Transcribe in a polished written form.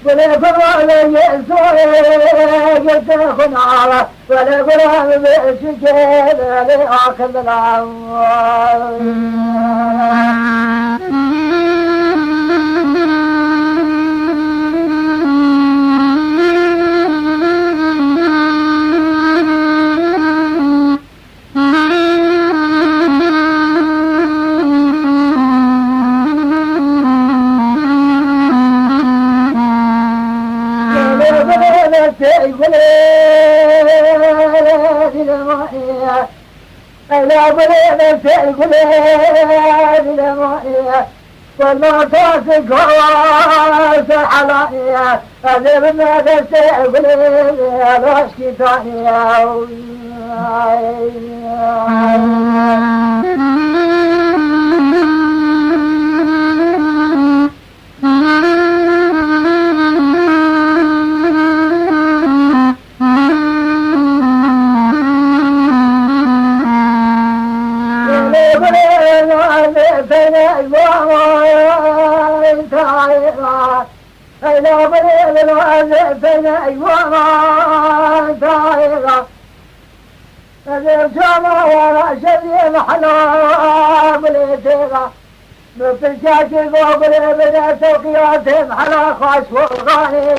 ولا فرع يسوع يتخن على ولا فرع بشكل لآخذ لا بلاد تقول للمائية ولا تصك حلايا هذا بلاد تقول راشكي ثانية لا بلاد الوالدين أيوة طائرة هذا جمع ولا شيء محلا بليتها نتشاك قبل بلا سقيات محلا خاش وغاني